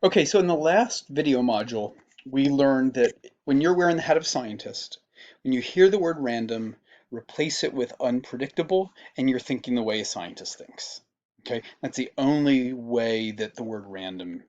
Okay, so in the last video module, we learned that when you're wearing the hat of scientist, when you hear the word random, replace it with unpredictable, and you're thinking the way a scientist thinks. Okay, that's the only way that the word random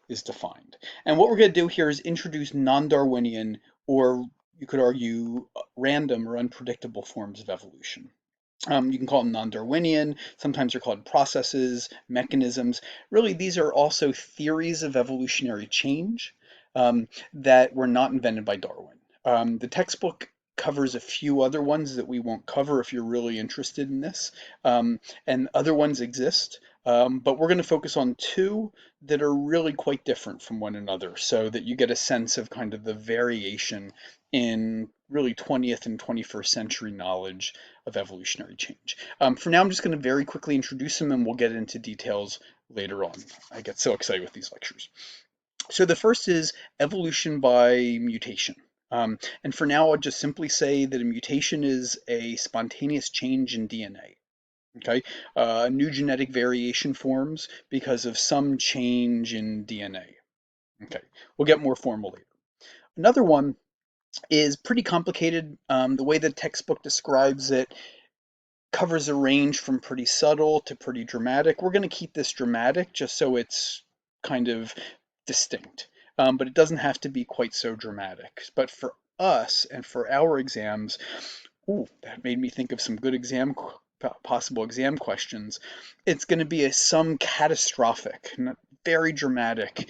is defined. And what we're going to do here is introduce non-Darwinian, or you could argue random or unpredictable forms of evolution. You can call them non-Darwinian. Sometimes they're called processes, mechanisms. Really, these are also theories of evolutionary change that were not invented by Darwin. The textbook covers a few other ones that we won't cover if you're really interested in this, and other ones exist. But we're going to focus on two that are really quite different from one another so that you get a sense of kind of the variation in really 20th and 21st century knowledge of evolutionary change. For now, I'm just going to very quickly introduce them and we'll get into details later on. I get so excited with these lectures. So the first is evolution by mutation. And for now, I'll just simply say that a mutation is a spontaneous change in DNA. Okay, new genetic variation forms because of some change in DNA. Okay, we'll get more formal later. Another one is pretty complicated. The way the textbook describes it covers a range from pretty subtle to pretty dramatic. We're going to keep this dramatic just so it's kind of distinct, but it doesn't have to be quite so dramatic. But for us and for our exams, ooh, that made me think of some good possible exam questions. It's going to be some catastrophic, very dramatic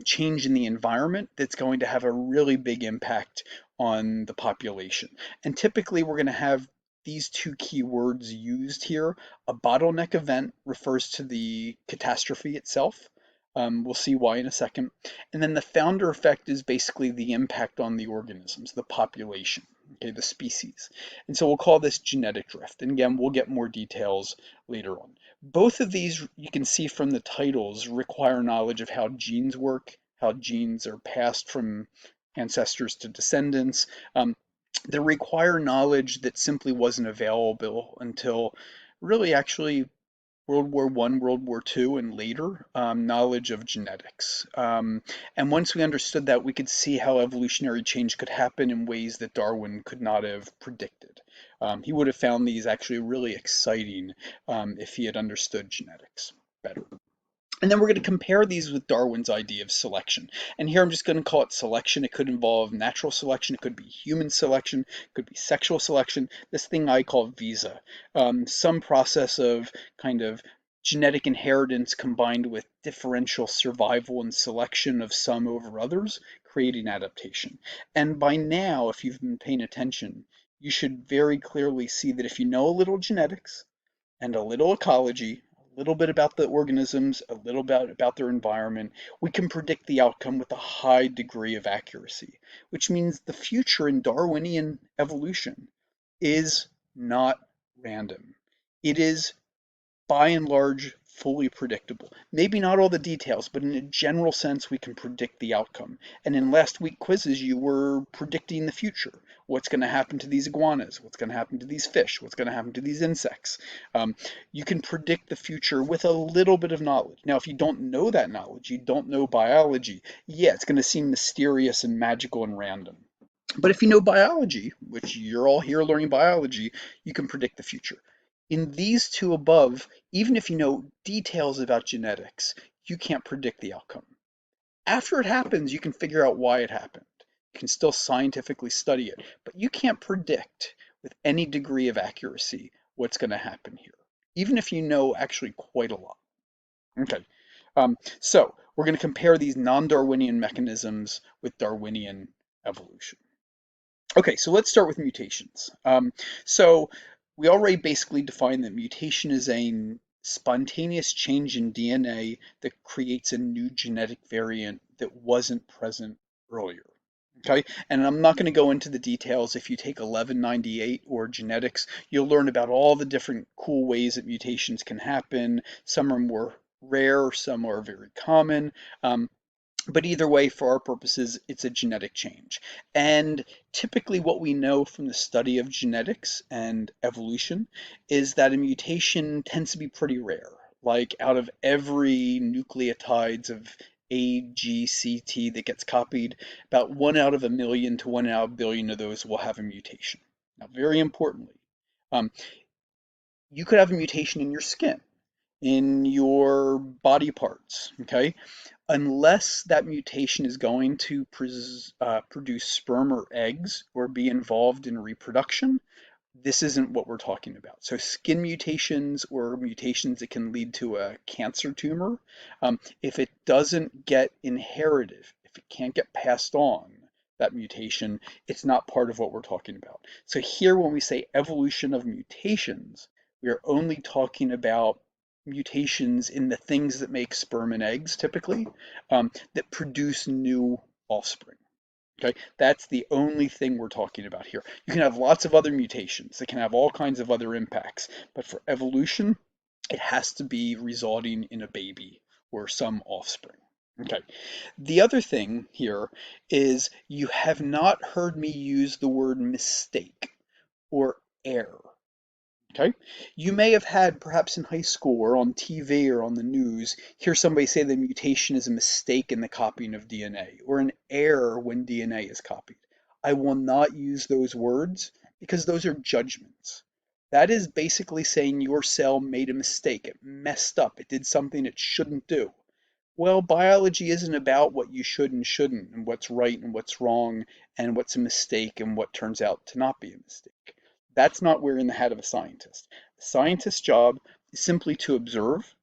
change in the environment that's going to have a really big impact on the population. And typically, we're going to have these two key words used here. A bottleneck event refers to the catastrophe itself. We'll see why in a second. And then the founder effect is basically the impact on the organisms, the population, okay, the species. And so we'll call this genetic drift. And again, we'll get more details later on. Both of these, you can see from the titles, require knowledge of how genes work, how genes are passed from ancestors to descendants. They require knowledge that simply wasn't available until really actually World War I, World War II, and later, knowledge of genetics. And once we understood that, we could see how evolutionary change could happen in ways that Darwin could not have predicted. He would have found these actually really exciting if he had understood genetics better. And then we're going to compare these with Darwin's idea of selection. And here I'm just going to call it selection. It could involve natural selection, it could be human selection, it could be sexual selection. This thing I call visa, some process of kind of genetic inheritance combined with differential survival and selection of some over others, creating adaptation. And by now, if you've been paying attention, you should very clearly see that if you know a little genetics and a little ecology, a little bit about the organisms, a little bit about their environment, we can predict the outcome with a high degree of accuracy, which means the future in Darwinian evolution is not random. It is by and large fully predictable. Maybe not all the details, but in a general sense, we can predict the outcome. And in last week quizzes, you were predicting the future. What's going to happen to these iguanas? What's going to happen to these fish? What's going to happen to these insects? You can predict the future with a little bit of knowledge. Now, if you don't know that knowledge, you don't know biology, yeah, it's going to seem mysterious and magical and random. But if you know biology, which you're all here learning biology, you can predict the future. In these two above, even if you know details about genetics, you can't predict the outcome. After it happens, you can figure out why it happened. You can still scientifically study it, but you can't predict with any degree of accuracy what's going to happen here, even if you know actually quite a lot. Okay, so we're going to compare these non-Darwinian mechanisms with Darwinian evolution. Okay, so let's start with mutations. So we already basically defined that mutation is a spontaneous change in DNA that creates a new genetic variant that wasn't present earlier. Okay, and I'm not going to go into the details. If you take 1198 or genetics, you'll learn about all the different cool ways that mutations can happen. Some are more rare, some are very common. But either way, for our purposes, it's a genetic change. And typically, what we know from the study of genetics and evolution is that a mutation tends to be pretty rare. Like out of every nucleotides of AGCT that gets copied, about 1 out of a million to 1 out of a billion of those will have a mutation. Now, very importantly, um, you could have a mutation in your skin, in your body parts, okay? Unless that mutation is going to produce sperm or eggs or be involved in reproduction, this isn't what we're talking about. So skin mutations or mutations that can lead to a cancer tumor, if it doesn't get inherited, if it can't get passed on, that mutation, it's not part of what we're talking about. So here, when we say evolution of mutations, we are only talking about mutations in the things that make sperm and eggs typically, that produce new offspring. Okay, that's the only thing we're talking about here. You can have lots of other mutations that can have all kinds of other impacts, but for evolution, it has to be resulting in a baby or some offspring. Okay, the other thing here is you have not heard me use the word mistake or error. Okay. You may have had, perhaps in high school or on TV or on the news, hear somebody say the mutation is a mistake in the copying of DNA or an error when DNA is copied. I will not use those words because those are judgments. That is basically saying your cell made a mistake. It messed up. It did something it shouldn't do. Well, biology isn't about what you should and shouldn't, and what's right and what's wrong, and what's a mistake and what turns out to not be a mistake. That's not wearing the hat of a scientist. The scientist's job is simply to observe,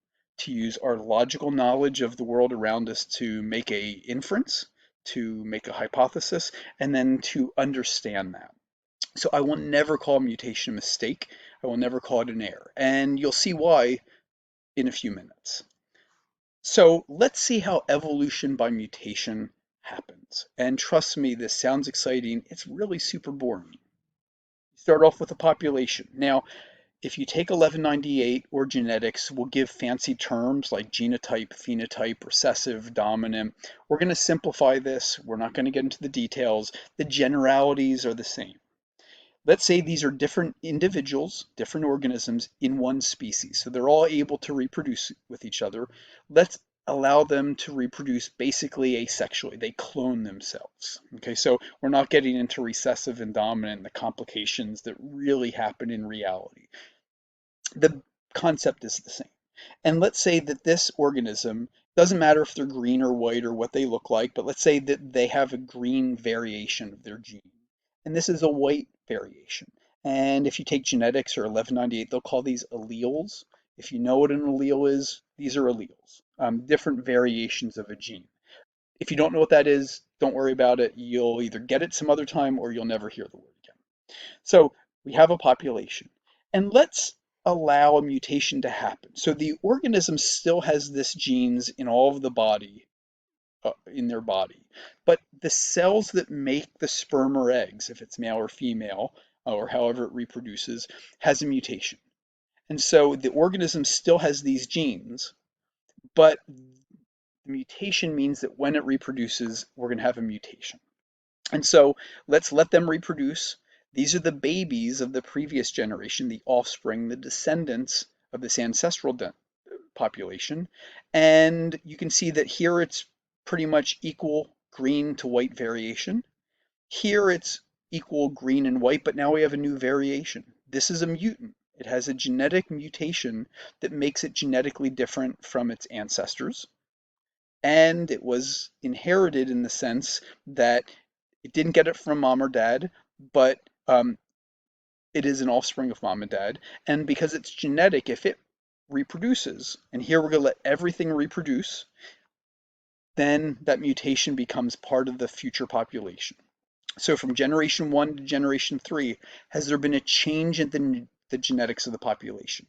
to use our logical knowledge of the world around us to make a inference, to make a hypothesis, and then to understand that. So I will never call mutation a mistake. I will never call it an error. And you'll see why in a few minutes. So let's see how evolution by mutation happens. And trust me, this sounds exciting. It's really super boring. Start off with a population. Now, if you take 1198 or genetics, we'll give fancy terms like genotype, phenotype, recessive, dominant. We're going to simplify this. We're not going to get into the details. The generalities are the same. Let's say these are different individuals, different organisms in one species. So they're all able to reproduce with each other. Let's allow them to reproduce basically asexually. They clone themselves. Okay, so we're not getting into recessive and dominant, the complications that really happen in reality. The concept is the same. And let's say that this organism, doesn't matter if they're green or white or what they look like, but let's say that they have a green variation of their gene. And this is a white variation. And if you take genetics or 1198, they'll call these alleles. If you know what an allele is, these are alleles, different variations of a gene. If you don't know what that is, don't worry about it. You'll either get it some other time or you'll never hear the word again. So we have a population. And let's allow a mutation to happen. So the organism still has this genes in all of the body, in their body, but the cells that make the sperm or eggs, if it's male or female, or however it reproduces, has a mutation. And so the organism still has these genes, but the mutation means that when it reproduces, we're going to have a mutation. And so let's let them reproduce. These are the babies of the previous generation, the offspring, the descendants of this ancestral population. And you can see that here it's pretty much equal green to white variation. Here it's equal green and white, but now we have a new variation. This is a mutant. It has a genetic mutation that makes it genetically different from its ancestors. And it was inherited in the sense that it didn't get it from mom or dad, but it is an offspring of mom and dad. And because it's genetic, if it reproduces, and here we're going to let everything reproduce, then that mutation becomes part of the future population. So from generation 1 to generation 3, has there been a change in the genetics of the population?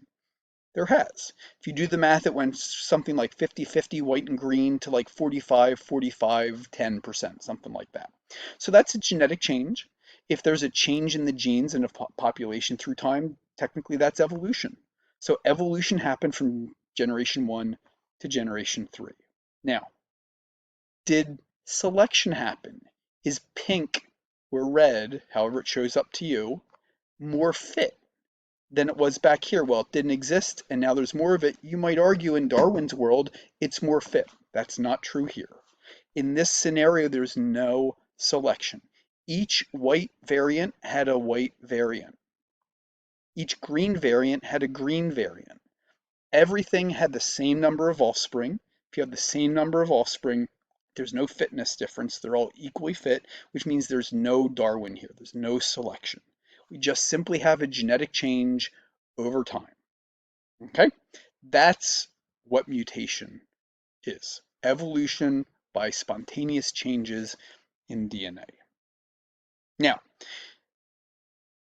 There has. If you do the math, it went something like 50-50 white and green to like 45-45, 10%, something like that. So that's a genetic change. If there's a change in the genes in a population through time, technically that's evolution. So evolution happened from generation 1 to generation 3. Now, did selection happen? Is pink or red, however it shows up to you, more fit than it was back here? Well, it didn't exist, and now there's more of it. You might argue in Darwin's world, it's more fit. That's not true here. In this scenario, there's no selection. Each white variant had a white variant. Each green variant had a green variant. Everything had the same number of offspring. If you have the same number of offspring, there's no fitness difference. They're all equally fit, which means there's no Darwin here. There's no selection. We just simply have a genetic change over time. Okay? That's what mutation is. Evolution by spontaneous changes in DNA. Now,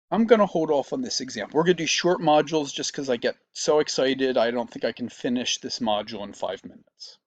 I'm going to hold off on this example. We're going to do short modules just because I get so excited. I don't think I can finish this module in 5 minutes.